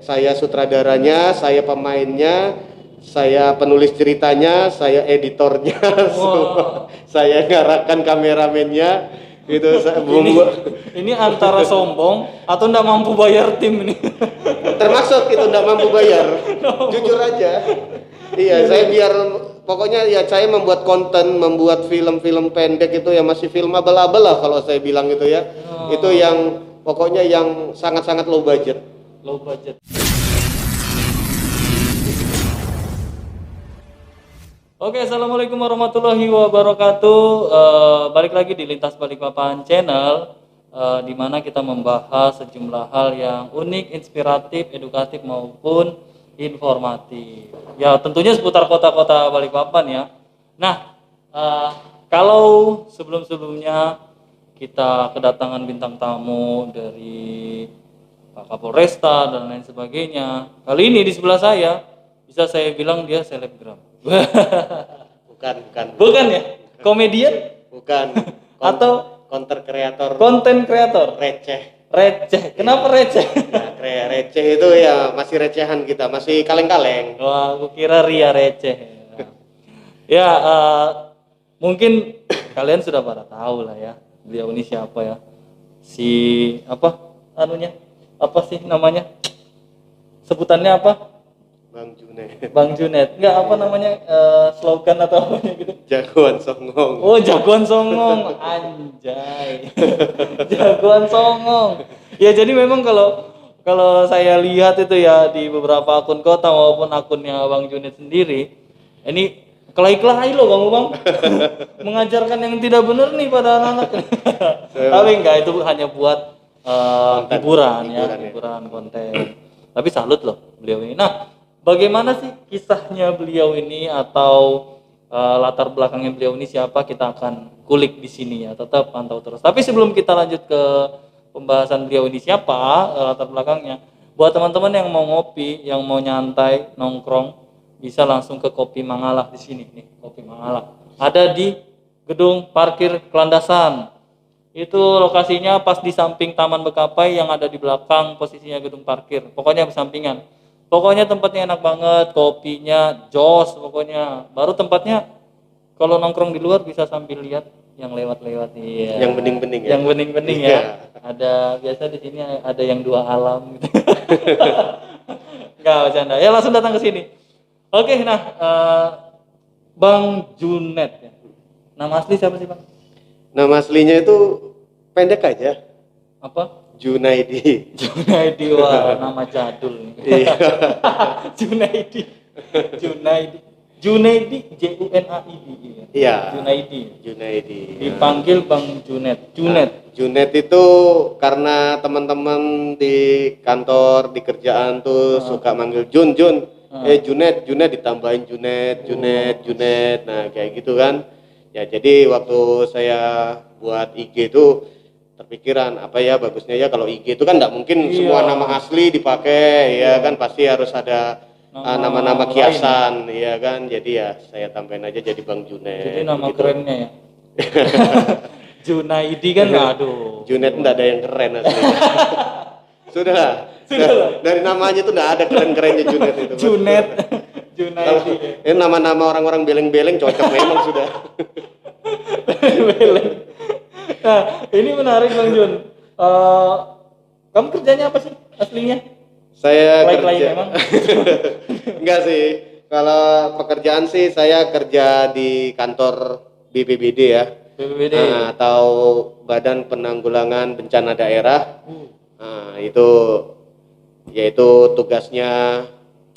saya sutradaranya, saya pemainnya, saya penulis ceritanya, saya editornya, semua. Saya ngarakan kameramennya, itu saya Ini antara sombong atau ndak mampu bayar tim ini. termasuk itu nggak mampu bayar, jujur aja. Iya, saya biar pokoknya ya saya membuat konten, membuat film-film pendek itu ya masih film abal-abal lah kalau saya bilang itu ya. Itu yang pokoknya yang sangat-sangat low budget. Low budget. Oke, assalamualaikum warahmatullahi wabarakatuh. Balik lagi di Lintas Balikpapan Channel, di mana kita membahas sejumlah hal yang unik, inspiratif, edukatif maupun informatif. Ya, tentunya seputar kota-kota Balikpapan ya. Nah, kalau sebelum-sebelumnya kita kedatangan bintang tamu dari Pak Kapolresta dan lain sebagainya, kali ini di sebelah saya bisa saya bilang dia selebgram. Bukan ya? Komedian? Bukan. Atau konten kreator. konten kreator? Receh. Receh. Kenapa receh? Ya, receh itu ya masih recehan kita, masih kaleng-kaleng. Wah, aku kira Ria receh. Ya, mungkin kalian sudah pada tahu lah ya, beliau ini siapa ya? Si apa? Anunya? Apa sih namanya? Sebutannya apa? Bang Junet. Bang Junet. Enggak, apa namanya? Slogan atau apa gitu? Jagoan songong. Oh, jagoan songong, anjay. Jagoan songong. Ya jadi memang kalau saya lihat itu ya di beberapa akun kota maupun akunnya Bang Junit sendiri, ini kelahi-kelahi loh kamu Bang. Mengajarkan yang tidak benar nih pada anak-anak. Tapi enggak, itu hanya buat hiburan konten. Tapi salut loh beliau ini. Nah, bagaimana sih kisahnya beliau ini atau latar belakangnya beliau ini siapa, kita akan kulik di sini ya, tetap pantau terus. Tapi sebelum kita lanjut ke pembahasan beliau ini siapa, latar belakangnya, buat teman-teman yang mau ngopi, yang mau nyantai, nongkrong, bisa langsung ke Kopi Mangalah di sini nih, Kopi Mangalah. Ada di gedung parkir Kelandasan. Itu lokasinya pas di samping Taman Bekapai yang ada di belakang posisinya gedung parkir. Pokoknya bersampingan. Pokoknya tempatnya enak banget, kopinya jos pokoknya. Baru tempatnya kalau nongkrong di luar bisa sambil lihat yang lewat-lewat. Iya. Yang bening-bening ya. Yang bening-bening ya. Ada biasa di sini ada yang dua alam gitu. Enggak bercanda. Ya langsung datang ke sini. Oke, nah Bang Junet ya. Nama asli siapa sih, Bang? Nama aslinya itu pendek aja. Apa? Junaidi. Junaidi, wah nama jadul nih. Iya. Junaidi. Junaidi Junaidi. Iya. Junaidi. Dipanggil Bang Junet. Junet itu karena teman-teman di kantor, di kerjaan tuh suka manggil Jun. Junet ditambahin Junet. Nah, kayak gitu kan. Ya, jadi waktu saya buat IG itu terpikiran apa ya bagusnya ya, kalau IG itu kan enggak mungkin semua nama asli dipakai ya kan, pasti harus ada nama-nama kiasan ya kan. Jadi ya saya tambahin aja jadi Bang Junet. Jadi nama gitu. Kerennya ya. Junaidi kan aduh. Junet enggak ada yang keren asli. Sudah. Dari namanya tuh enggak ada keren-kerennya Junet itu. Junaidi. Ini nama-nama orang-orang beleng-beleng cocok memang sudah. Beleng. Nah, ini menarik Bang Jun. Kamu kerjanya apa sih aslinya? Saya kerja memang. Enggak sih. Kalau pekerjaan sih saya kerja di kantor BPBD ya. BPBD. Atau Badan Penanggulangan Bencana Daerah. Nah, itu yaitu tugasnya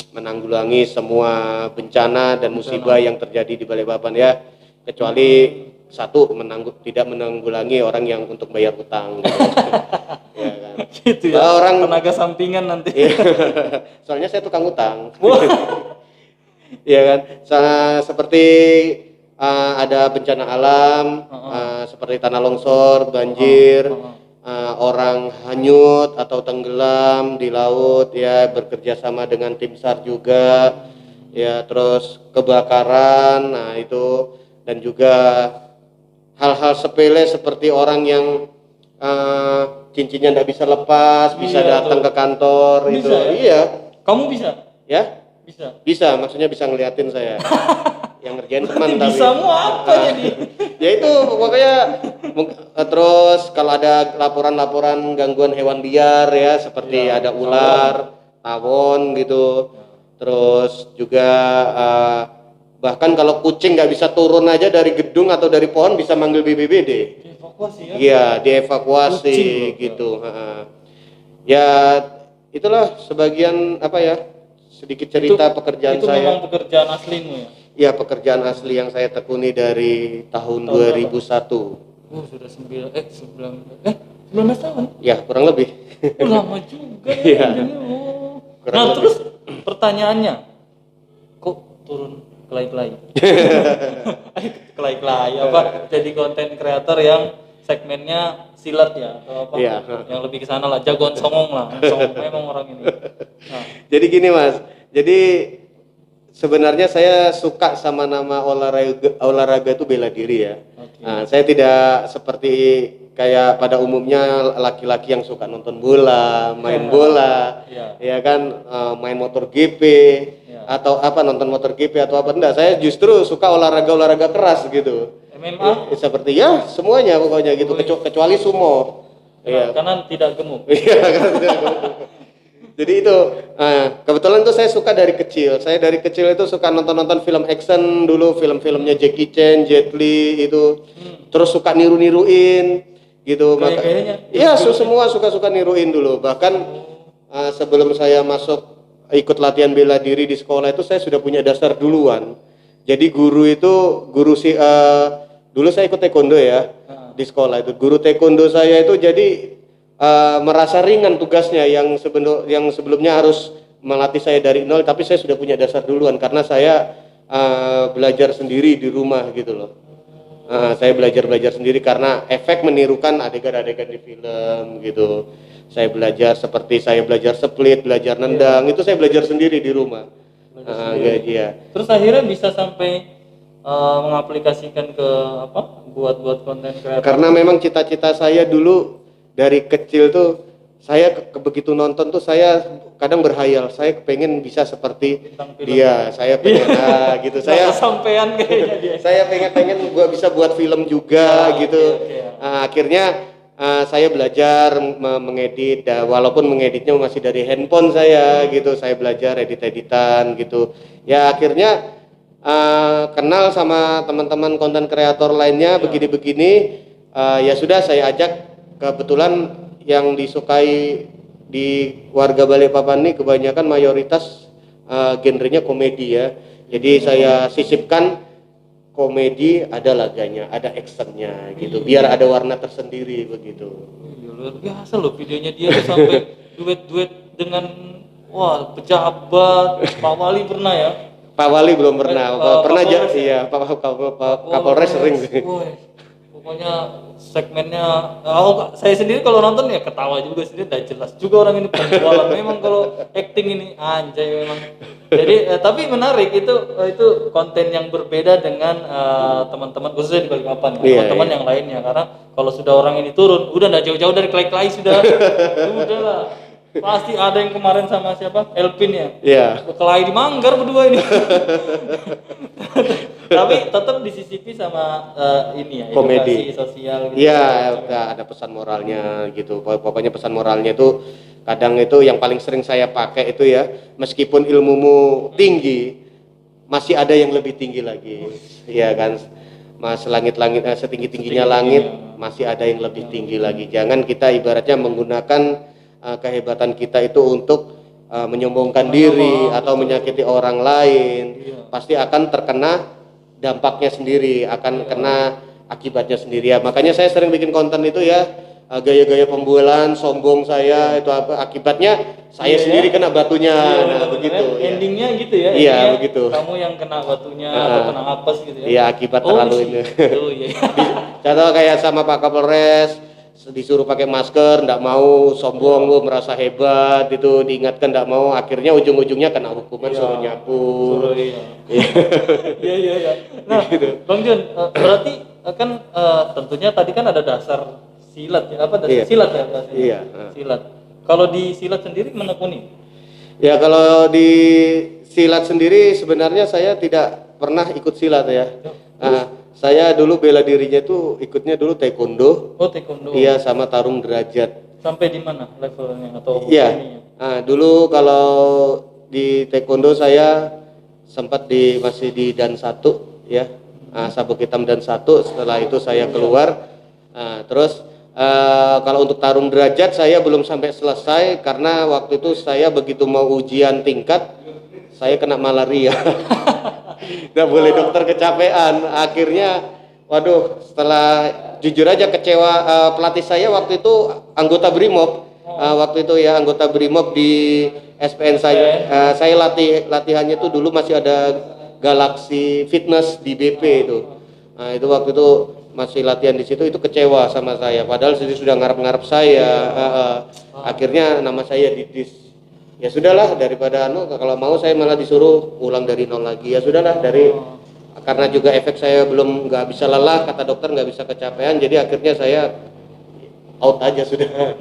menanggulangi semua bencana dan musibah yang terjadi di Balikpapan ya, kecuali satu tidak menanggulangi orang yang untuk bayar utang gitu. Ya kan. Gitu ya. Orang tenaga sampingan nanti. Soalnya saya tukang utang. Iya kan. Seperti ada bencana alam, seperti tanah longsor, banjir, orang hanyut atau tenggelam di laut ya, bekerja sama dengan tim SAR juga ya, terus kebakaran, nah itu, dan juga hal-hal sepele seperti orang yang cincinnya nggak bisa lepas, bisa Iya, datang betul. ke kantor Bisa itu. ya? Iya, Kamu bisa? ya. Bisa. Bisa, maksudnya bisa ngeliatin saya. Yang ngerjain teman Berarti tapi. bisamu apa Ah, jadi? ya itu pokoknya terus kalau ada laporan-laporan gangguan hewan liar ya seperti Iya, ada ular, tawon gitu. Terus juga bahkan kalau kucing nggak bisa turun aja dari gedung atau dari pohon bisa manggil BPBD. Dievakuasi ya? Iya, dievakuasi Kucing loh, gitu. Ya itulah sebagian apa ya sedikit cerita pekerjaan itu saya. memang pekerjaan aslimu ya? Ya pekerjaan asli yang saya tekuni dari tahun Tahun berapa? 2001. Sudah 19 tahun? Ya kurang lebih. Lama juga ya. Iya. Jadi, oh. Kurang Nah lebih. terus pertanyaannya, kok turun kelai-kelai? Kelai-kelai apa? Jadi konten kreator yang segmennya silat ya atau apa? Iya. Yang lebih ke sana lah, jagoan songong lah. Songong memang orang ini. Nah, Jadi gini Mas, jadi sebenarnya saya suka sama nama olahraga itu bela diri ya. oke. Nah, saya tidak seperti kayak pada umumnya laki-laki yang suka nonton bola, main bola, Iya. ya kan main motor GP Iya. atau apa nonton motor GP atau apa enggak. Saya justru suka olahraga keras gitu. MMA? Seperti ya semuanya pokoknya gitu kecuali sumo. Iya. Karena tidak gemuk. Iya kan. Jadi itu kebetulan tuh saya suka dari kecil. Saya dari kecil itu suka nonton film action dulu, film-filmnya Jackie Chan, Jet Li itu. Terus suka niru-niruin gitu. Gaya-gayanya? Iya, semua suka-suka niruin dulu. Bahkan sebelum saya masuk ikut latihan bela diri di sekolah itu saya sudah punya dasar duluan. Jadi dulu saya ikut taekwondo ya di sekolah itu. Guru taekwondo saya itu jadi merasa ringan tugasnya yang sebelumnya harus melatih saya dari nol, tapi saya sudah punya dasar duluan karena saya belajar sendiri di rumah gitu loh. Saya belajar sendiri karena efek menirukan adegan-adegan di film gitu. Saya belajar split, belajar nendang, itu saya belajar sendiri di rumah. Iya. Terus akhirnya bisa sampai mengaplikasikan ke apa? Buat konten kreator. Karena memang cita-cita saya dulu dari kecil tuh saya begitu nonton tuh saya kadang berhayal saya pengen bisa seperti dia, saya pengen gitu. Saya sampean kayaknya dia. saya pengen gua bisa buat film juga gitu. Oke. Akhirnya saya belajar mengedit, walaupun mengeditnya masih dari handphone saya gitu. Saya belajar edit-editan gitu. Ya akhirnya kenal sama teman-teman konten kreator lainnya begini-begini. Ya sudah saya ajak. Kebetulan yang disukai di warga Balikpapan ini kebanyakan mayoritas genrenya komedi ya. Jadi saya sisipkan komedi, ada laganya, ada actionnya gitu. Biar ada warna tersendiri begitu. Iya, luar biasa loh videonya dia tuh sampai duet-duet dengan pejabat. Pak Wali pernah ya? Pak Wali belum pernah. Pernah aja Kapolres iya, Kapolres sering. Pokoknya segmennya saya sendiri kalau nonton ya ketawa juga sendiri, udah jelas juga orang ini penjualan memang kalau acting ini anjay memang. Jadi tapi menarik itu konten yang berbeda dengan teman-teman khususnya di Balikpapan teman-teman yang lainnya, karena kalau sudah orang ini turun udah nggak jauh-jauh dari kelai-kelai sudah. Udahlah pasti ada yang kemarin sama siapa Elpin ya. Iya. Kelai di Manggar berdua ini. Tapi tetap disisipi sama ini ya, komedi edukasi sosial gitu. Iya, ada pesan moralnya gitu. Pokoknya pesan moralnya itu kadang itu yang paling sering saya pakai itu ya, meskipun ilmumu tinggi, masih ada yang lebih tinggi lagi. Iya kan? Mas langit-langit setinggi-tingginya langit, masih ada yang lebih tinggi lagi. Jangan kita ibaratnya menggunakan kehebatan kita itu untuk menyombongkan diri atau menyakiti orang lain. Pasti akan terkena dampaknya sendiri, akan kena akibatnya sendiri ya. Makanya saya sering bikin konten itu ya, gaya-gaya pembualan, sombong saya itu apa akibatnya saya sendiri kena batunya. Nah, begitu. Endingnya gitu ya. Iya, begitu. Kamu yang kena batunya atau kena apes gitu ya. Iya, akibat terlalu ini. Oh iya. Contoh kayak sama Pak Kapolres disuruh pakai masker, ndak mau, sombong, merasa hebat, itu diingatkan ndak mau, akhirnya ujung-ujungnya kena hukuman suruh nyapu. Iya. Nah, Bang Jun, berarti kan tentunya tadi kan ada dasar silat ya, apa Iya. silat ya bahasanya? Iya. Silat. Kalau di silat sendiri menekuni. Ya kalau di silat sendiri sebenarnya saya tidak pernah ikut silat ya. Saya dulu bela dirinya itu ikutnya dulu taekwondo. Oh, taekwondo. Iya, sama tarung derajat. Sampai di mana levelnya atau Iya. ininya? Dulu kalau di taekwondo saya sempat masih di dan 1 ya. Sabuk hitam dan 1, setelah itu saya keluar. Terus kalau untuk tarung derajat saya belum sampai selesai karena waktu itu saya begitu mau ujian tingkat saya kena malaria. Nggak boleh, dokter kecapean. Akhirnya waduh, setelah jujur aja kecewa. Pelatih saya waktu itu anggota BRIMOB. Waktu itu ya anggota BRIMOB di SPN saya. Saya latihannya itu dulu masih ada Galaxy Fitness di BP itu. Itu waktu itu masih latihan di situ, itu kecewa sama saya. Padahal sudah ngarep-ngarep saya. Akhirnya nama saya didis. Ya sudahlah, daripada kalau mau saya malah disuruh ulang dari nol lagi. Ya sudahlah, karena juga efek saya belum nggak bisa lelah, kata dokter nggak bisa kecapean, jadi akhirnya saya out aja sudah.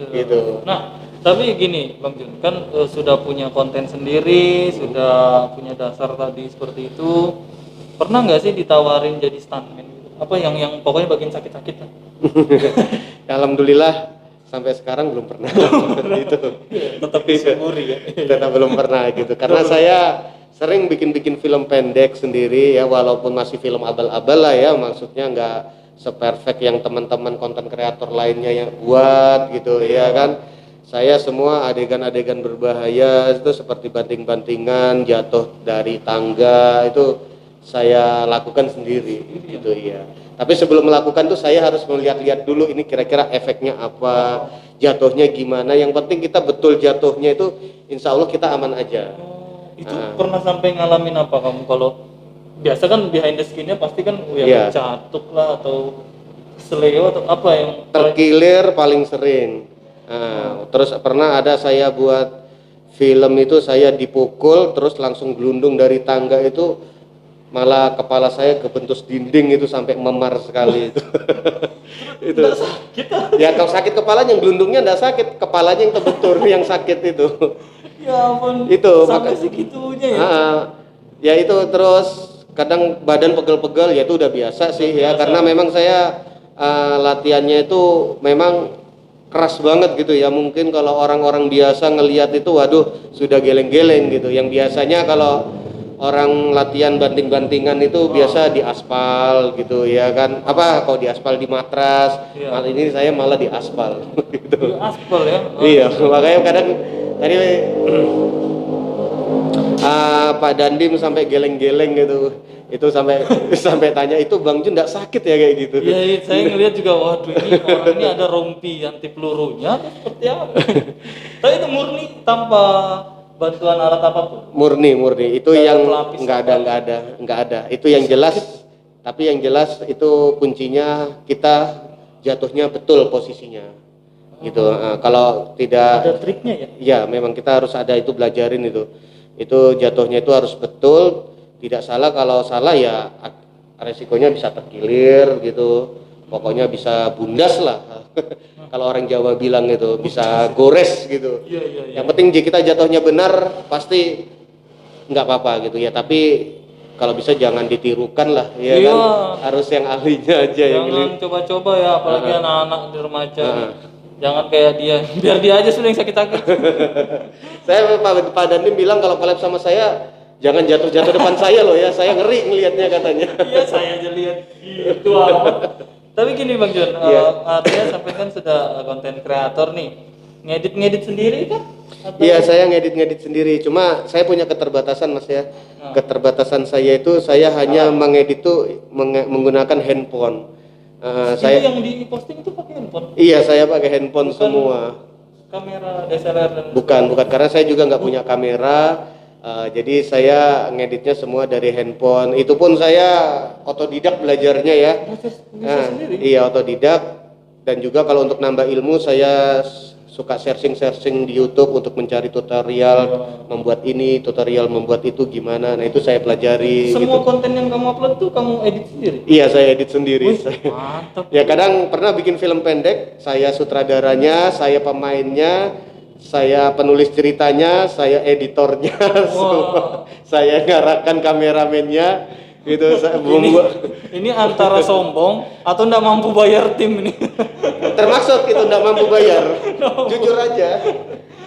Gitu. Nah, tapi gini Bang Jun, kan sudah punya konten sendiri, sudah punya dasar tadi seperti itu. Pernah nggak sih ditawarin jadi stuntman gitu? Apa yang pokoknya bagian sakit-sakit lah. Alhamdulillah sampai sekarang belum pernah. Itu Tetap disyukuri ya. tetap belum pernah gitu, karena saya sering bikin film pendek sendiri ya, walaupun masih film abal-abal lah ya, maksudnya nggak seperfect yang teman-teman konten kreator lainnya yang buat gitu ya kan. Saya semua adegan-adegan berbahaya itu seperti banting-bantingan, jatuh dari tangga, itu saya lakukan sendiri gitu ya. Tapi sebelum melakukan tuh saya harus melihat-lihat dulu ini kira-kira efeknya apa, jatuhnya gimana. Yang penting kita betul jatuhnya itu, insya Allah kita aman aja. Itu pernah sampai ngalamin apa kamu? Kalau biasa kan behind the skin-nya pasti kan Iya. catuk lah atau seleo atau apa yang Terkilir paling sering. Terus pernah ada saya buat film itu, saya dipukul terus langsung gelundung dari tangga itu, malah kepala saya kebentus dinding itu sampai memar sekali itu. Itu sakit. ya, kalau sakit kepalanya, yang gelundungnya enggak sakit, kepalanya yang terbentur yang sakit itu. Ya ampun. Itu Sampai segitunya ya. ya itu. Terus kadang badan pegel-pegel, ya itu udah biasa sih ya, karena memang saya latihannya itu memang keras banget gitu ya. Mungkin kalau orang-orang biasa ngelihat itu waduh sudah geleng-geleng gitu. Yang biasanya kalau orang latihan banting-bantingan itu biasa di aspal gitu ya kan, kalau di aspal di matras. Kali ini saya malah di aspal gitu. Di aspal ya. Iya, makanya kadang tadi Pak Dandim sampai geleng-geleng gitu. Itu sampai tanya, itu Bang Jun enggak sakit ya kayak gitu. Iya, saya ngelihat juga, waduh ini orang ini ada rompi anti pelurunya atau seperti apa. Tapi itu murni tanpa bantuan alat apapun. Murni itu Nggak yang ada pelapis nggak ada. Itu yang jelas. Tapi yang jelas itu kuncinya kita jatuhnya betul posisinya. Gitu. Kalau tidak Ada triknya ya. ya memang kita harus ada itu, belajarin itu. Itu jatuhnya itu harus betul, tidak salah. Kalau salah ya resikonya bisa terkilir gitu. Pokoknya bisa bundas lah. Kalau orang Jawa bilang itu bisa gores gitu. Iya. Yang penting jika kita jatuhnya benar pasti nggak apa-apa gitu ya. Tapi kalau bisa jangan ditirukan lah ya Iya. kan. Harus yang ahlinya aja yang Jangan coba-coba ya, apalagi anak-anak di remaja. Jangan kayak dia, biar dia aja sudah yang sakit-sakit. Saya Pak Dandim bilang kalau collab sama saya jangan jatuh-jatuh depan saya loh ya. Saya ngeri ngelihatnya katanya. Iya, saya aja lihat gitu amat. Tapi gini Bang Jun, artinya sampai kan sudah konten kreator nih, ngedit sendiri kan? Iya, saya ngedit sendiri. Cuma saya punya keterbatasan Mas ya. Keterbatasan saya itu saya hanya mengedit tuh menggunakan handphone. Saya yang di posting itu pakai handphone? Iya, saya pakai handphone semua. Kamera DSLR dan Bukan karena saya juga nggak punya kamera. Jadi saya ngeditnya semua dari handphone. Itu pun saya otodidak belajarnya ya. bisa sendiri. Iya, otodidak. Dan juga kalau untuk nambah ilmu saya suka searching di YouTube untuk mencari tutorial membuat ini, tutorial membuat itu gimana. Nah, itu saya pelajari Semua gitu. konten yang kamu upload tuh kamu edit sendiri? Iya, saya edit sendiri. Wih, Saya- mantap. Ya kadang pernah bikin film pendek, saya sutradaranya, saya pemainnya, saya penulis ceritanya, saya editornya, semua. Saya ngarahkan kameramennya, gitu. Saya Ini antara sombong atau nggak mampu bayar tim ini. termasuk itu nggak mampu bayar, jujur aja.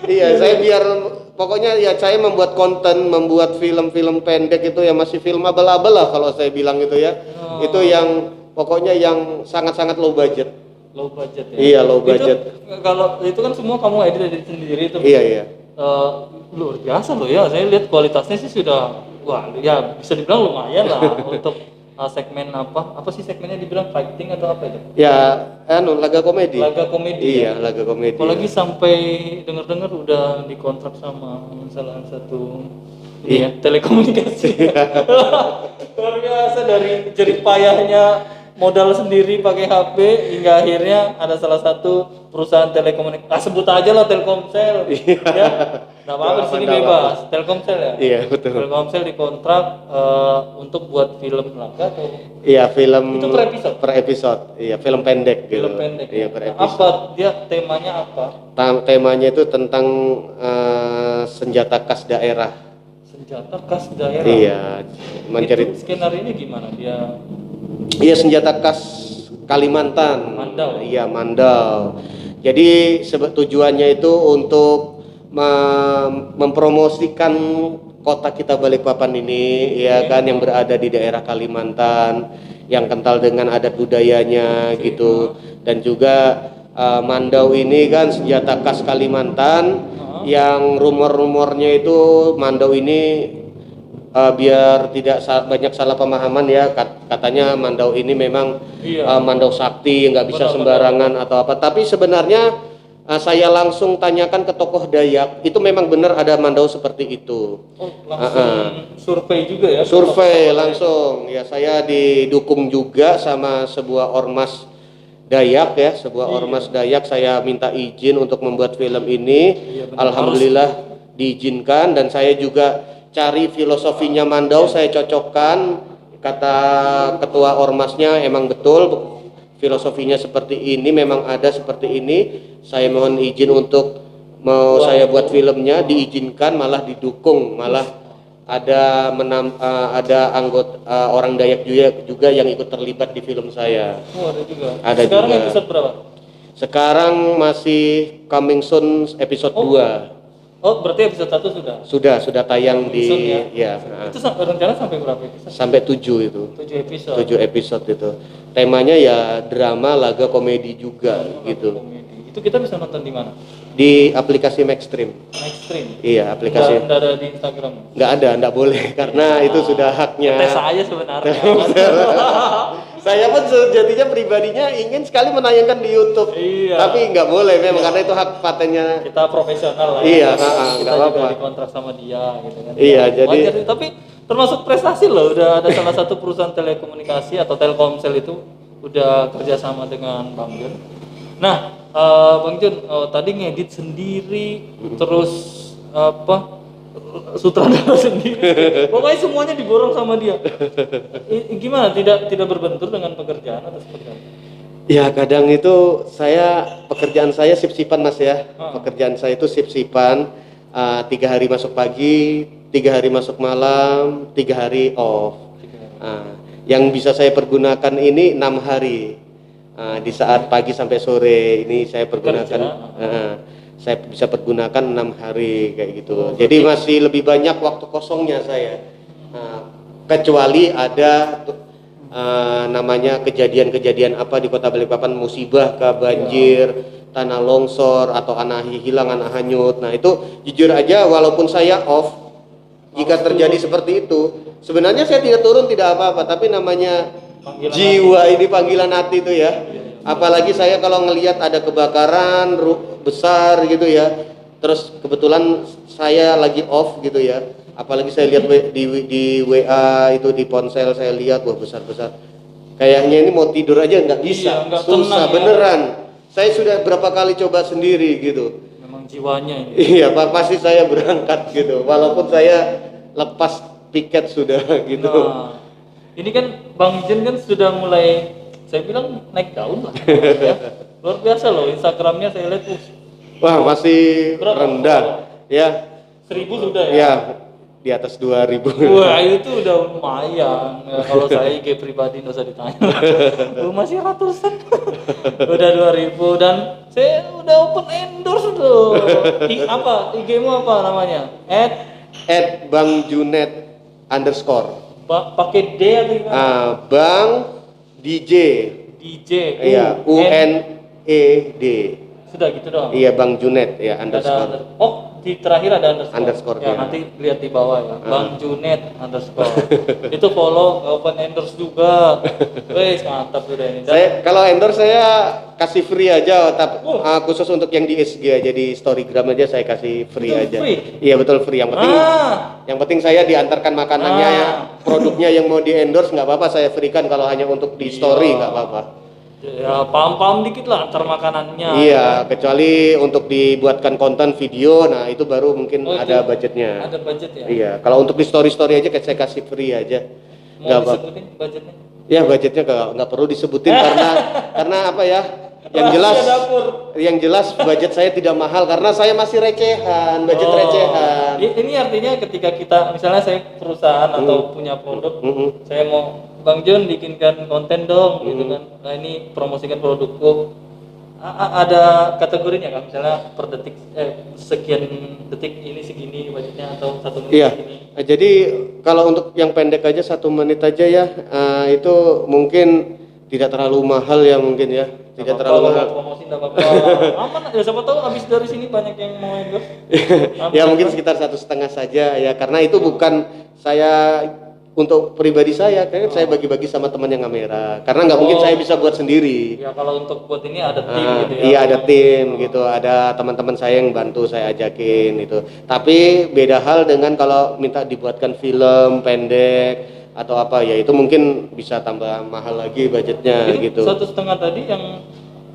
Iya, saya biar pokoknya ya saya membuat konten, membuat film-film pendek itu ya masih film abal-abal lah kalau saya bilang itu ya. Itu yang pokoknya yang sangat-sangat low budget. Low budget ya. Iya, low budget. Kalau itu kan semua kamu edit sendiri itu. Iya, iya. Luar biasa loh ya. Saya lihat kualitasnya sih sudah wah ya bisa dibilang lumayan lah untuk segmen apa sih segmennya dibilang fighting atau apa itu? Ya, laga komedi. Laga komedi. Iya, laga komedi. Apalagi sampai dengar-dengar udah dikontrak sama salah satu Iya. telekomunikasi. Luar biasa dari jerih payahnya modal sendiri pakai HP hingga akhirnya ada salah satu perusahaan telekomunikasi. Sebut aja lah Telkomsel. Ya. Nggak apa-apa di sini Nggak bebas. apa-apa. Telkomsel ya. Iya, betul. Telkomsel dikontrak untuk buat film laga atau Iya, film itu per episode? Per episode. Iya, film pendek gitu. Film pendek. Iya, ya? per Apa episode. dia temanya apa? Temanya itu tentang senjata khas daerah. Senjata khas daerah. Iya, mencari Itu skenario-nya gimana? Dia iya senjata khas Kalimantan. Mandau. Iya, Mandau. Jadi tujuannya itu untuk mempromosikan kota kita Balikpapan ini, ya kan, yang berada di daerah Kalimantan, yang kental dengan adat budayanya gitu. Dan juga Mandau ini kan senjata khas Kalimantan, yang rumor-rumornya itu Mandau ini biar tidak banyak salah pemahaman ya, katanya Mandau ini memang Mandau sakti, nggak bisa sembarangan atau apa. Tapi sebenarnya saya langsung tanyakan ke tokoh Dayak, itu memang benar ada Mandau seperti itu. oh, langsung survei juga ya? Survei langsung ya, saya didukung juga sama sebuah ormas Dayak ya, sebuah ormas Dayak. Saya minta izin untuk membuat film ini. Alhamdulillah diizinkan, dan saya juga cari filosofinya Mandau, saya cocokkan. Kata ketua ormasnya emang betul filosofinya seperti ini, memang ada seperti ini. Saya mohon izin untuk saya buat filmnya, diizinkan, malah didukung, malah ada anggota orang Dayak juga yang ikut terlibat di film saya. Oh, ada juga. Ada Sekarang juga. episode berapa? Sekarang masih coming soon episode 2. Oh, berarti episode 1 sudah. Sudah tayang di Soon ya? ya, Itu rencana sampai berapa episode? sampai 7 itu. 7 episode. 7 episode itu. Temanya ya drama, laga, komedi juga gitu. Komedi. Itu kita bisa nonton di mana? Di aplikasi Maxstream. Maxstream. Iya, aplikasi. Nggak ada di Instagram. Nggak ada, nggak boleh karena itu sudah haknya. Tes saya sebenarnya. Saya pun sejatinya pribadinya ingin sekali menayangkan di YouTube. Iya. Tapi nggak boleh memang karena itu hak patennya. Kita profesional lah. Iya, kita nggak juga apa-apa. dikontrak sama dia gitu kan. Iya, Ya, jadi- wajar sih. Tapi termasuk prestasi loh, udah ada salah satu perusahaan telekomunikasi atau Telkomsel itu udah kerjasama dengan Bang Jun. Nah, Bang Jun tadi ngedit sendiri, terus sutradara sendiri. Pokoknya semuanya diborong sama dia. Gimana? Tidak berbentur dengan pekerjaan atau seperti apa? Ya kadang itu pekerjaan saya sip-sipan Mas ya. Pekerjaan saya itu sip-sipan, 3 hari masuk pagi, 3 hari masuk malam, 3 hari off. Yang bisa saya pergunakan ini 6 hari. Di saat pagi sampai sore ini saya pergunakan, saya bisa pergunakan 6 hari kayak gitu. Jadi masih lebih banyak waktu kosongnya saya. Kecuali ada namanya kejadian-kejadian apa di Kota Balikpapan, musibah ke banjir, tanah longsor atau anak hilang, anak hanyut. Nah itu jujur aja walaupun saya off, jika terjadi seperti itu sebenarnya saya tidak turun tidak apa-apa, tapi namanya Panggilan jiwa ini panggilan hati itu ya. Apalagi saya kalau ngelihat ada kebakaran besar gitu ya, terus kebetulan saya lagi off gitu ya, apalagi saya lihat di WA itu di ponsel saya lihat wah besar-besar, kayaknya ini mau tidur aja nggak bisa, Iya, nggak susah tenang ya. beneran. Saya sudah berapa kali coba sendiri gitu. Memang jiwanya ini. Iya, pasti saya berangkat gitu. Walaupun saya lepas tiket sudah gitu. Nah, ini kan Bang Jen kan sudah mulai, saya bilang naik daun lah. Ya. Luar biasa loh, Instagramnya saya lihat Wah, masih berapa? rendah. Ya, 1000 sudah ya. ya di atas 2000. Wah itu udah lumayan. Ya, kalau saya IG pribadi nggak usah ditanya. Masih ratusan. Udah 2000 dan saya udah open endorse tuh. Apa? IG-mu apa namanya? Bang Junet underscore. Pakai D atau gimana? Bang DJ. DJ. Iya, UNED. Sudah gitu doang. Iya, Bang Junet ya Ada, underscore. oh di terakhir ada underscore. Underscore, Ya ya. nanti lihat di bawah ya. Bang Junet underscore. Itu follow open endorse juga. Wes mantap udah ini. Dan Saya kalau endorse saya kasih free aja, tapi khusus untuk yang di SG aja, di Storygram aja saya kasih free Itu aja. free? Iya betul free. Yang penting saya diantarkan makanannya ya. Produknya yang mau di endorse nggak apa-apa, saya free kan kalau hanya untuk di story nggak apa-apa. ya paham-paham dikit lah antar makanannya. Iya, kecuali untuk dibuatkan konten video, nah itu baru mungkin Oh, itu ada budgetnya. Ada budget ya. Iya, kalau untuk di story aja saya kasih free aja. Mau Nggak apa. disebutin budgetnya? Ya budgetnya nggak perlu disebutin karena apa ya? Yang jelas budget saya tidak mahal karena saya masih recehan, budget recehan. Ini artinya ketika kita misalnya saya perusahaan atau punya produk, saya mau Bang John bikinkan konten dong, gitu kan. Nah ini promosikan produkku. Ada kategorinya kan, misalnya per detik sekian detik ini segini budgetnya atau 1 menit Iya. segini. Jadi kalau untuk yang pendek aja 1 menit aja ya, itu mungkin tidak terlalu mahal ya mungkin ya, tidak terlalu mahal. Promosi enggak apa-apa. Aman ya, siapa tahu habis dari sini banyak yang mau endorse. Ya mungkin sekitar 1,5 saja ya, karena itu bukan saya untuk pribadi saya, kayaknya saya bagi-bagi sama teman yang kamera, karena nggak mungkin saya bisa buat sendiri. Ya kalau untuk buat ini ada tim gitu ya. Iya ada tim gitu, ada teman-teman saya yang bantu saya ajakin itu. Tapi beda hal dengan kalau minta dibuatkan film pendek atau apa ya, itu mungkin bisa tambah mahal lagi budgetnya Itu gitu. 1,5 tadi yang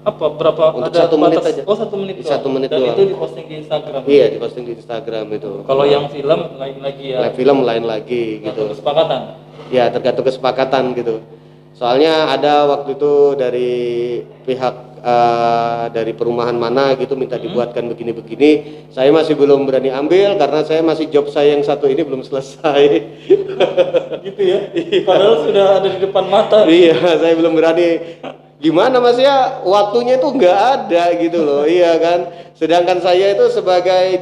apa berapa Untuk ada 1 menit batas? aja. Oh 1 menit. 1 menit dan doang. itu diposting di Instagram. Iya diposting di Instagram itu. Kalau yang film lain lagi ya. Live film lain lagi gitu. Kesepakatan. Ya tergantung kesepakatan gitu. Soalnya ada waktu itu dari pihak dari perumahan mana gitu minta dibuatkan begini-begini, saya masih belum berani ambil karena saya masih job saya yang satu ini belum selesai. Gitu ya. Padahal sudah ada di depan mata. Iya, saya belum berani. Gimana mas ya, waktunya itu nggak ada gitu loh, iya kan. Sedangkan saya itu sebagai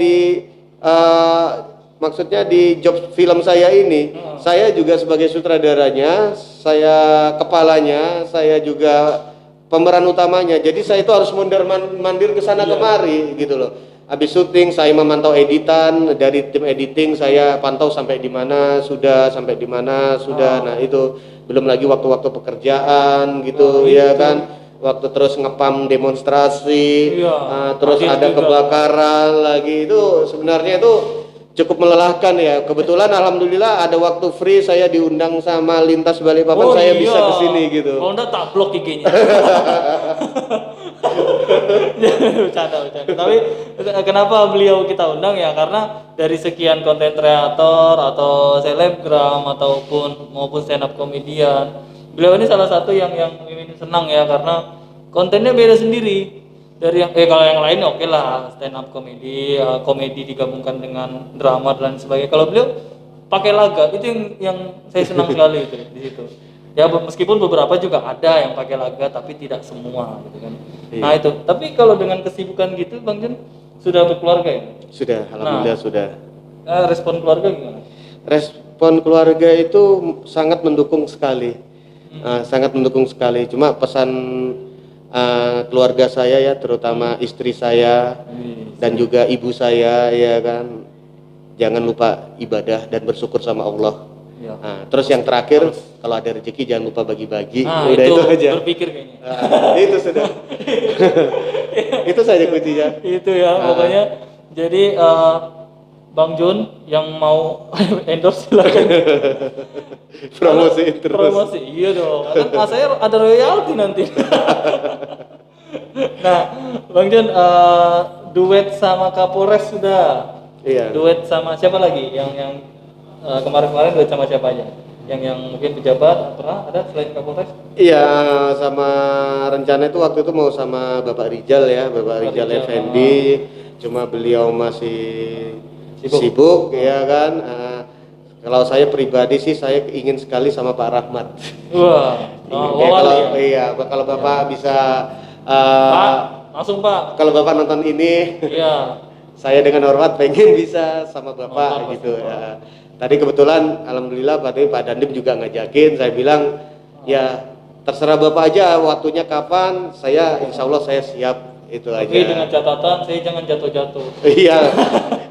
maksudnya di job film saya ini, saya juga sebagai sutradaranya, saya kepalanya, saya juga pemeran utamanya. Jadi saya itu harus mandir ke sana kemari gitu loh. Habis syuting saya memantau editan, dari tim editing saya pantau sampai di mana sudah, sampai di mana sudah. Nah itu belum lagi waktu-waktu pekerjaan gitu, ya kan. Waktu terus ngepam demonstrasi, terus ada kebakaran lagi, itu sebenarnya itu cukup melelahkan ya. Kebetulan alhamdulillah ada waktu free, saya diundang sama Lintas Balikpapan, saya bisa kesini gitu. Kalau enggak tak blok IG-nya. Bercanda. Tapi kenapa beliau kita undang ya, karena dari sekian konten kreator atau selebgram maupun stand up komedian, beliau ini salah satu yang Mimin senang ya, karena kontennya beda sendiri dari yang kalau yang lain oke lah, stand up komedi, komedi digabungkan dengan drama dan sebagainya. Kalau beliau pakai laga, itu yang saya senang sekali itu di situ. Ya meskipun beberapa juga ada yang pakai laga tapi tidak semua gitu kan. Nah itu. Tapi kalau dengan kesibukan gitu Bang Jen sudah berkeluarga ya? Sudah, alhamdulillah sudah. Respon keluarga gimana? Respon keluarga itu sangat mendukung sekali. Sangat mendukung sekali. Cuma pesan keluarga saya ya, terutama istri saya dan juga ibu saya ya kan, jangan lupa ibadah dan bersyukur sama Allah. Ya. Nah, terus yang terakhir, kalau ada rezeki jangan lupa bagi-bagi. Udah itu aja. Berpikir kayaknya. Itu sudah. Itu saja kuncinya. Itu ya, pokoknya. Jadi Bang Jun yang mau endorse silakan. Promosi terus. Promosi, iya dong. Kan saya ada royalti nanti. Nah, Bang Jun, duet sama Kapolres sudah. Iya. Duet sama siapa lagi? Yang kemarin-kemarin duet sama siapa aja? Yang mungkin pejabat pernah ada selain Kapolres? Iya, sama rencana itu waktu itu mau sama Bapak Rijal ya, Bapak Rijal Rijal, Effendi, cuma beliau masih Sibuk. sibuk ya kan. Kalau saya pribadi sih saya ingin sekali sama Pak Rahmat. Wah, Ya, kalau ya. iya, kalau Bapak bisa Pak, langsung Pak. kalau Bapak nonton ini, Iya. saya dengan hormat pengen bisa sama Bapak Nonton gitu pasti, ya. Tadi kebetulan alhamdulillah Pak Dandim juga ngajakin, saya bilang ya terserah Bapak aja waktunya kapan, saya insya Allah saya siap itu aja. Tapi dengan catatan saya jangan jatuh-jatuh. Iya,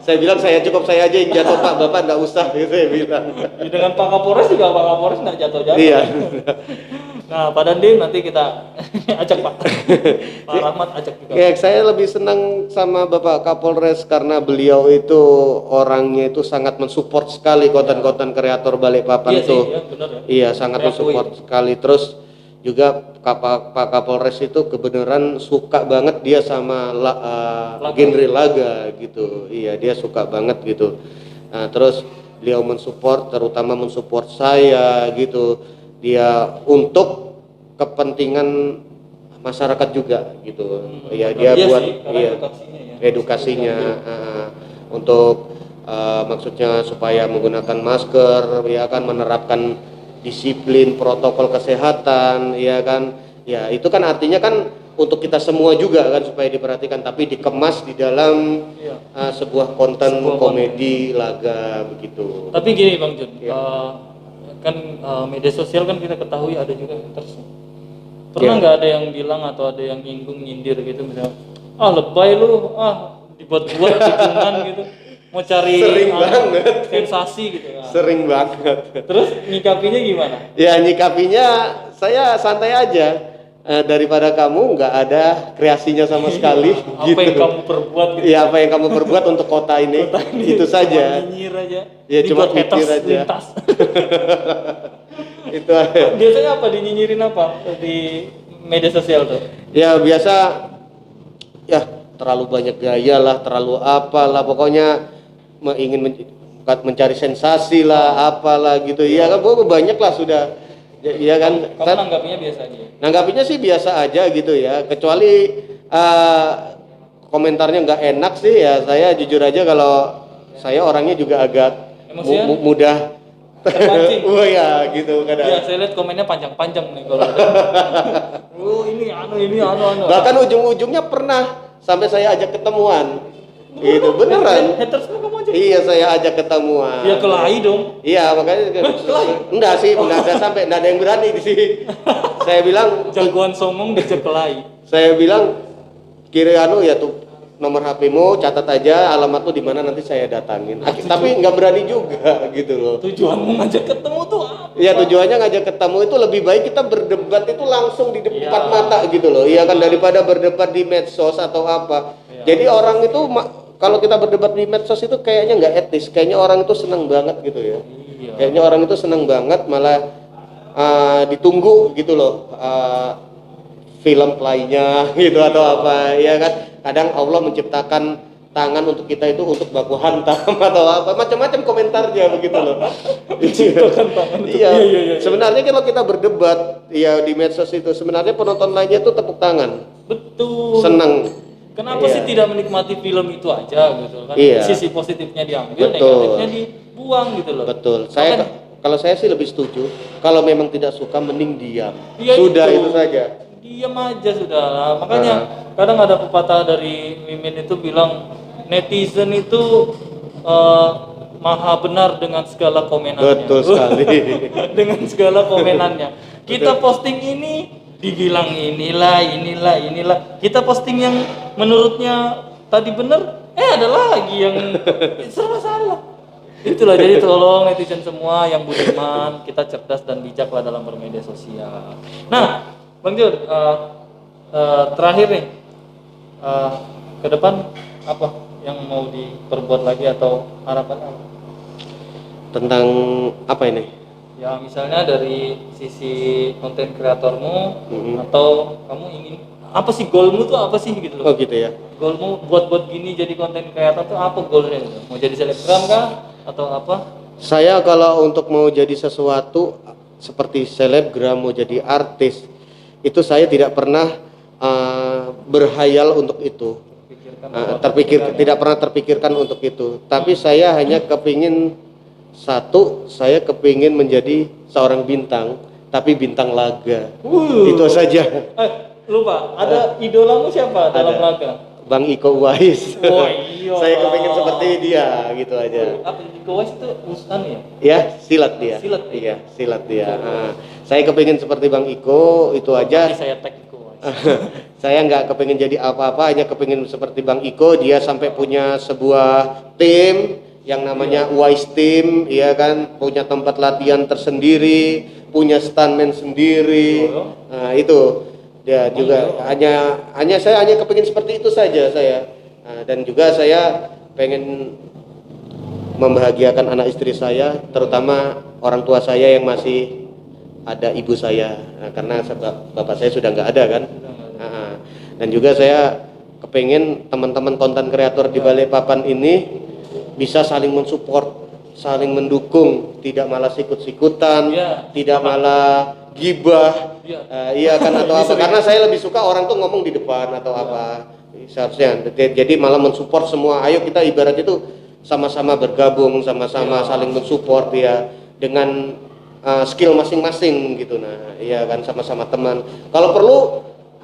saya bilang saya aja yang jatuh Pak, Bapak nggak usah gitu saya bilang. Ya, dengan Pak Kapolres juga Pak Kapolres nggak jatuh-jatuh. Iya. Nah, Pak Dandim nanti kita ajak Pak. Pak Rahmat ajak juga. Ya, saya lebih senang sama Bapak Kapolres karena beliau itu orangnya itu sangat mensupport sekali konten-konten kreator Balikpapan Iya tuh. sih, ya, benar ya. Iya, sangat Saya mensupport akui. sekali. Terus juga Pak Kapolres itu kebenaran suka banget dia sama Laga. genre laga gitu. Iya, dia suka banget gitu. Nah, terus beliau mensupport, terutama mensupport saya gitu. Dia untuk kepentingan masyarakat juga gitu. Ya dia Iya buat sih, karena iya, edukasinya ya. edukasinya untuk maksudnya supaya menggunakan masker ya kan, menerapkan disiplin protokol kesehatan ya kan. Ya itu kan artinya kan untuk kita semua juga kan supaya diperhatikan, tapi dikemas di dalam Iya. sebuah konten Sebuah komedi laga begitu. Tapi gini Bang Jun, Iya. kan media sosial kan kita ketahui ada juga haters. Pernah Iya. nggak ada yang bilang atau ada yang nyinggung nyindir gitu misalnya, lebay lu, dibuat-buat tikungan gitu, mau cari Sering banget. sensasi gitu. Sering banget. Terus nyikapinya gimana? Ya nyikapinya saya santai aja. Daripada kamu nggak ada kreasinya sama sekali Apa gitu. yang kamu perbuat gitu? Iya, apa yang kamu perbuat untuk kota ini, itu Cuma saja. nyinyir aja. Ya, cuma Dibuat haters nyinyir aja. lintas. Itu aja. Biasanya apa dinyinyirin apa di media sosial tuh? Ya biasa ya terlalu banyak gaya lah, terlalu apalah, pokoknya ingin mencari sensasi lah, apalah gitu. Iya kan, pokoknya banyak lah sudah. Iya kan. Kamu nanggapnya biasa aja. Nanggapinya sih biasa aja gitu ya, kecuali komentarnya nggak enak sih ya. Saya jujur aja kalau saya orangnya juga agak Emosian? mudah Terpancing. oh ya gitu kadang. Iya, saya lihat komennya panjang-panjang nih kalau ada. Ini anu. Bahkan ujung-ujungnya pernah sampai saya ajak ketemuan. Gitu beneran. Haters kamu aja. Iya, saya ajak ketemuan. Ya kelahi dong. Iya, makanya enggak sih, enggak ada sampai enggak ada yang berani di sini. Saya bilang Jagoan somong diajak kelahi. saya bilang kiri ya tuh nomor HP-mu, catat aja alamatmu di mana nanti saya datangin. Tapi nggak berani juga gitu loh. Tujuanmu ngajak ketemu tuh apa? Iya, tujuannya ngajak ketemu itu lebih baik kita berdebat itu langsung di depan Iya. mata gitu loh. Iya kan, daripada berdebat di medsos atau apa. Iya. Jadi orang itu kalau kita berdebat di medsos itu kayaknya nggak etis. Kayaknya orang itu senang banget gitu ya. Iya. Kayaknya orang itu senang banget, malah ditunggu gitu loh. Film playnya gitu atau apa ya kan, kadang Allah menciptakan tangan untuk kita itu untuk baku hantam atau apa, macam-macam komentarnya begitu loh. Menciptakan tangan untuk- Iya. Iya. Sebenarnya kalau kita berdebat ya di medsos itu sebenarnya penonton lainnya itu tepuk tangan, Betul. senang. Kenapa Iya. sih tidak menikmati film itu aja gitu kan? Iya. Sisi positifnya diambil, Betul. negatifnya dibuang gitu loh. Betul. Bahkan- Kalau saya sih lebih setuju, kalau memang tidak suka mending diam. Iya, Sudah itu saja. Diam aja sudah. Makanya kadang ada pepatah dari Mimin itu bilang netizen itu maha benar dengan segala komenannya. Betul sekali. Dengan segala komenannya. Kita posting ini dibilang inilah. Kita posting yang menurutnya tadi benar, ada lagi yang serba salah. Itulah, jadi tolong netizen semua yang budiman, kita cerdas dan bijaklah dalam bermedia sosial. Nah, Bang Jun, terakhir nih, ke depan apa yang mau diperbuat lagi atau harapan apa? Tentang apa ini? Ya misalnya dari sisi konten kreatormu Mhm. atau kamu ingin apa sih goalmu tuh apa sih gitu Oh loh. gitu ya. Goalmu buat gini jadi konten kreator tuh apa goalnya gitu? Mau jadi selebgram kah atau apa? Saya kalau untuk mau jadi sesuatu seperti selebgram, mau jadi artis, itu saya tidak pernah berhayal untuk itu. Pikirkan Tidak pernah terpikirkan untuk itu. Tapi saya hanya kepingin satu, saya kepingin menjadi seorang bintang, tapi bintang laga. Itu saja. Lupa, ada idolamu siapa dalam Ada. laga? Bang Iko Uwais. Oh iya. Saya kepingin seperti dia, gitu aja. Apa Iko Uwais itu urusan ya? Ya, silat dia. Silat. Iya, silat dia. Saya kepingin seperti Bang Iko, itu aja. Nanti saya tag Iko Uwais. Saya nggak kepingin jadi apa-apa, hanya kepingin seperti Bang Iko. Dia sampai punya sebuah tim yang namanya Uwais Team, ya kan, punya tempat latihan tersendiri, punya stuntman sendiri. Nah, itu dia juga hanya saya hanya kepingin seperti itu saja saya. Nah, dan juga saya pengen membahagiakan anak istri saya, terutama orang tua saya yang masih ada ibu saya, karena bapak saya sudah nggak ada kan. Dan juga saya kepengen teman-teman konten kreator di Balikpapan ini bisa saling mensupport, saling mendukung, tidak malah sikut-sikutan, tidak malah gibah, iya kan, atau apa, karena saya lebih suka orang tuh ngomong di depan atau apa, seharusnya jadi malah mensupport semua. Ayo kita ibarat itu sama-sama bergabung, sama-sama saling mensupport ya, dengan skill masing-masing gitu. Nah iya kan, sama-sama teman. Kalau perlu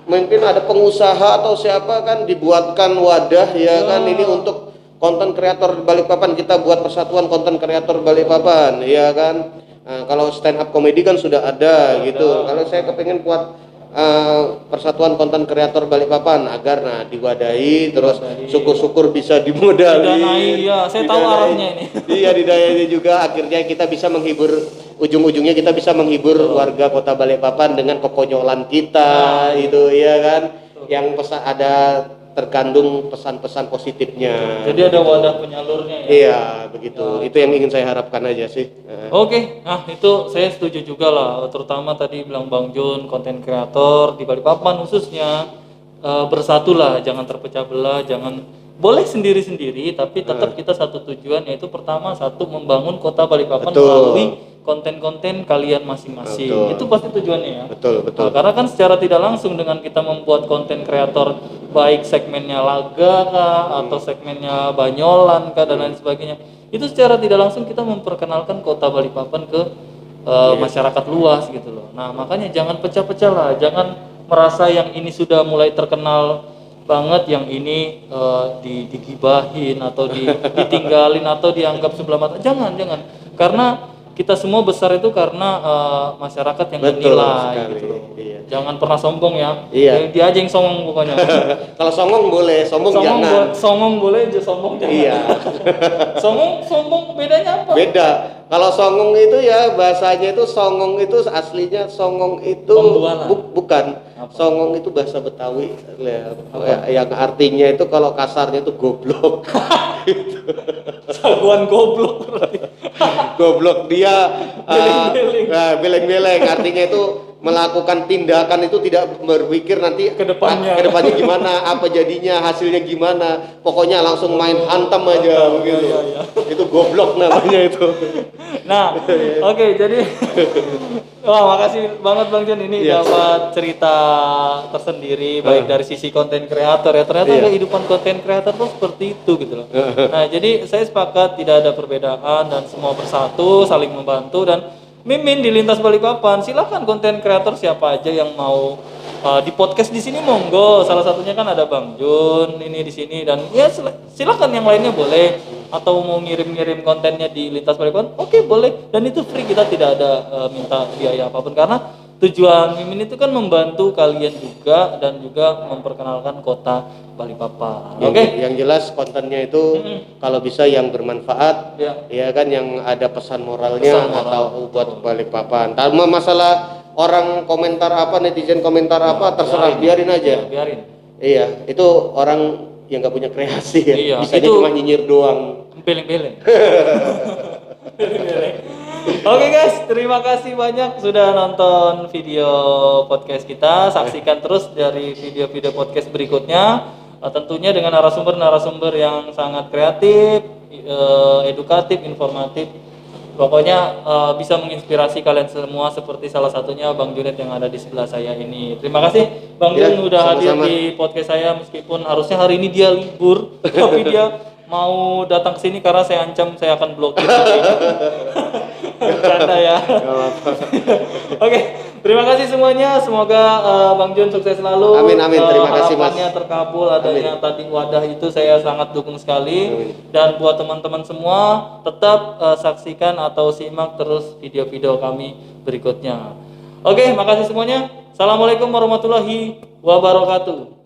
mungkin ada pengusaha atau siapa kan dibuatkan wadah ya kan, ini untuk konten kreator Balikpapan, kita buat persatuan konten kreator Balikpapan, ya kan. Kalau stand up komedi kan sudah ada gitu. Kalau saya kepengen buat persatuan konten kreator Balikpapan agar diwadahi, terus syukur-syukur bisa dimodali. Didanai, ya, saya tahu arahnya ini. Iya, didanai juga, akhirnya kita bisa menghibur, ujung-ujungnya kita bisa menghibur warga kota Balikpapan dengan kekonyolan kita, itu ya kan. Yang ada terkandung pesan-pesan positifnya. Jadi ada wadah penyalurnya ya. Iya, begitu. Itu yang ingin saya harapkan aja sih. Oke, nah itu saya setuju juga lah. Terutama tadi bilang Bang Jun, konten kreator di Balikpapan khususnya, bersatulah, jangan terpecah belah, jangan boleh sendiri-sendiri, tapi tetap kita satu tujuan, yaitu pertama satu membangun kota Balikpapan melalui konten-konten kalian masing-masing. Itu pasti tujuannya ya. Betul. Nah, karena kan secara tidak langsung dengan kita membuat konten kreator, baik segmennya laga kah atau segmennya banyolan kah dan lain sebagainya, itu secara tidak langsung kita memperkenalkan kota Balikpapan ke masyarakat luas gitu loh. Nah makanya jangan pecah-pecah lah, jangan merasa yang ini sudah mulai terkenal banget, yang ini digibahin atau ditinggalin atau dianggap sebelah mata. Jangan, karena kita semua besar itu karena masyarakat yang menilai gitu loh. Iya. Jangan pernah sombong ya. Iya. Dia aja yang songong pokoknya. Kalau songong boleh, sombong jangan. Songong boleh aja, sombong jangan. Iya. Sombong bedanya apa? Beda. Kalau songong itu ya bahasanya itu, songong itu aslinya songong itu bukan. Apa? Songong itu bahasa Betawi yang artinya itu kalau kasarnya itu goblok. Saguan goblok berarti. Goblok dia beleng-beleng, artinya itu melakukan tindakan itu tidak berpikir nanti kedepannya gimana, apa jadinya, hasilnya gimana, pokoknya langsung main hantam aja begitu. Iya. Itu goblok namanya itu. Nah, oke, jadi wah, makasih banget Bang Jon, ini dapat cerita tersendiri baik dari sisi konten kreator ya. Ternyata kehidupan konten kreator tuh seperti itu gitu loh. Nah, jadi saya sepakat tidak ada perbedaan dan semua bersatu, saling membantu. Dan Mimin di Lintas Balikpapan, silakan konten kreator siapa aja yang mau di podcast di sini monggo. Salah satunya kan ada Bang Jun ini di sini, dan ya silakan yang lainnya boleh, atau mau ngirim-ngirim kontennya di Lintas Balikpapan, oke, boleh, dan itu free, kita tidak ada minta biaya apapun, karena tujuan Mimin itu kan membantu kalian juga dan juga memperkenalkan kota Balikpapan. Yang jelas kontennya itu kalau bisa yang bermanfaat, ya kan, yang ada pesan moralnya atau buat Balikpapan. Tanpa masalah orang komentar apa, netizen komentar apa, terserah, biarin aja. Biarin. Iya, itu orang yang nggak punya kreasi ya. Bisanya itu cuma nyinyir doang. Beleng-beleng. Oke guys, terima kasih banyak sudah nonton video podcast kita. Saksikan terus dari video-video podcast berikutnya. Tentunya dengan narasumber-narasumber yang sangat kreatif, edukatif, informatif. Pokoknya bisa menginspirasi kalian semua seperti salah satunya Bang Junet yang ada di sebelah saya ini. Terima kasih Bang Ya, Jun udah hadir sama-sama. di podcast saya meskipun harusnya hari ini dia libur, tapi dia mau datang ke sini karena saya ancam saya akan blokir videonya. Bercanda ya. Oke, terima kasih semuanya. Semoga Bang Jun sukses selalu. Amin, amin. Terima kasih, Mas. Harapannya terkabul adanya tadi wadah itu saya sangat dukung sekali. Amin. Dan buat teman-teman semua tetap saksikan atau simak terus video-video kami berikutnya. Oke, makasih semuanya. Assalamualaikum warahmatullahi wabarakatuh.